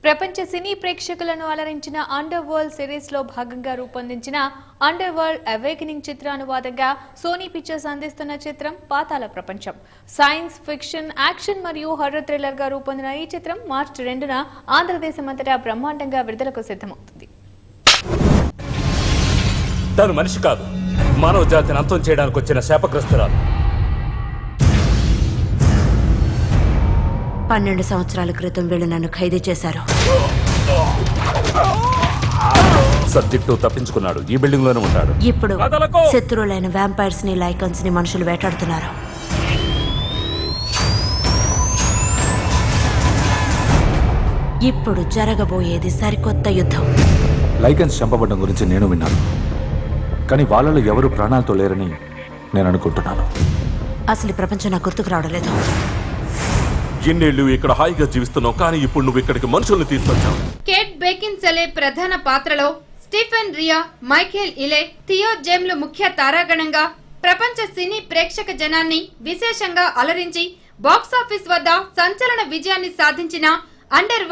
ప్రపంచ సినీ ప్రేక్షకులను అలరించిన under world series లో భాగంగా రూపొందించిన అండర్ వరల్డ్ అవేకనింగ్ చిత్రానువాదంగా సోనీ పిక్చర్స్ అందిస్తున్న చిత్రం పాతాళ ప్రపంచం. సైన్స్ ఫిక్షన్, యాక్షన్ మరియు హర్రర్ థ్రిల్లర్ గా రూపొందిన ఈ చిత్రం మార్చి 2న ఆంధ్రదేశమంతటా బ్రహ్మాండంగా విడుదలకు సిద్ధమవుతుంది. తను మనిషి కాదు, మానవ జాతిని అంతం చేయడానికి వచ్చిన శాపగ్రస్తురాలు. 12 సంవత్సరాల క్రితం వీళ్ళు నన్ను ఖైదీ చేశారు. సబ్జెక్టు తప్పించుకున్నాడు, ఈ బిల్డింగ్ లోనే ఉంటాడు. ఇప్పుడు శత్రువులైన వ్యాంపైర్స్ ని, లైకన్స్ ని మనుషులు వేటాడుతున్నారు. ఇప్పుడు జరగబోయేది సరికొత్త యుద్ధం. లైకన్స్ చంపబడ్డం గురించి నేను విన్నాను, కానీ వాళ్ళలో ఎవరు ప్రాణాలతో లేరని నేను అనుకుంటున్నాను. అసలు ఈ ప్రపంచం నాకు గుర్తుకు రావడం లేదు. ఎన్నేళ్ళు ఇక్కడ హాయిగా జీవిస్తున్నావు, కానీ ఇప్పుడు నువ్వు ఇక్కడికి మనుషుల్ని తీసుకొచ్చావు. కేట్ బేకిన్సెలే ప్రధాన పాత్రలో స్టీఫెన్ రియా, మైఖేల్ ఇలే, థియో జేమ్లు ముఖ్య తారాగణంగా ప్రపంచ సినీ ప్రేక్షక జనాన్ని విశేషంగా అలరించి బాక్సాఫీస్ వద్ద సంచలన విజయాన్ని సాధించిన under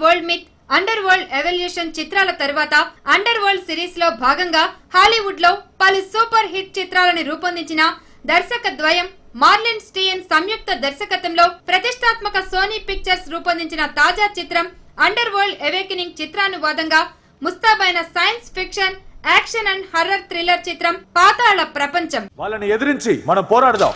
world myth, under world evolution చిత్రాల తర్వాత అండర్ వరల్డ్ సిరీస్ లో భాగంగా హాలీవుడ్ లో పలు సూపర్ హిట్ చిత్రాలను రూపొందించిన దర్శక ద్వయం మార్లిన్ స్టీయన్ సంయుక్త దర్శకత్వంలో ప్రతిష్టాత్మక సోనీ పిక్చర్స్ రూపొందించిన తాజా చిత్రం అండర్ వరల్డ్ అవేకనింగ్ చిత్రానువాదంగా ముస్తాబైన science fiction, action and horror thriller చిత్రం పాతాళ ప్రపంచం. వాళ్ళని ఎదిరించి మనం పోరాడదాం.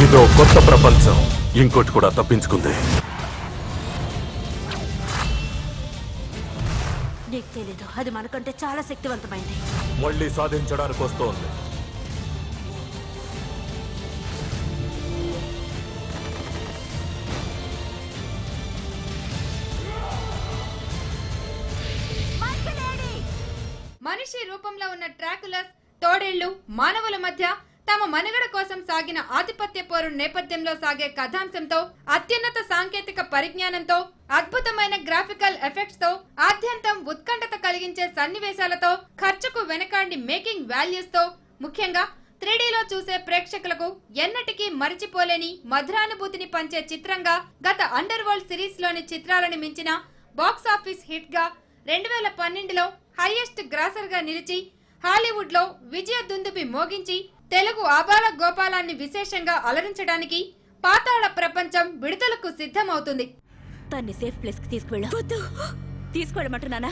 ఇదో కొత్త ప్రపంచం, ఇంకోటి కూడా తప్పించుకుంది. నీకు తెలీదు, అది మనకంటే చాలా శక్తివంతమైంది. మళ్ళీ సాధించడానికి వస్తోంది. మనిషి రూపంలో ఉన్న ట్రాకులస్, తోడేళ్లు మానవుల మధ్య తమ మనుగడ కోసం సాగిన ఆధిపత్య పోరు నేపథ్యంలో సాగే కథాంశంతో, అత్యున్నత సాంకేతిక పరిజ్ఞానంతో, అద్భుతమైన గ్రాఫికల్ ఎఫెక్ట్స్ తో, ఆద్యంతం ఉత్కంఠత కలిగించే సన్నివేశాలతో, ఖర్చుకు వెనకాండి మేకింగ్ వాల్యూస్ తో, ముఖ్యంగా 3Dలో చూసే ప్రేక్షకులకు ఎన్నటికీ మరిచిపోలేని మధురానుభూతిని పంచే చిత్రంగా గత అండర్ వరల్డ్ సిరీస్ లోని చిత్రాలను మించిన బాక్సాఫీస్ హిట్ గా 2012లో హైయెస్ట్ గ్రాసర్ గా నిలిచి హాలీవుడ్ లో విజయ దుందుబి మోగించి తెలుగు ఆబాల గోపాలాన్ని విశేషంగా అలరించడానికి పాతాళ ప్రపంచం విడుదలకు సిద్ధమవుతుంది. తన్ని సేఫ్ ప్లేస్ కి తీసుకువెళ్ళు. తీసుకెళ్ళమంటున్నానా?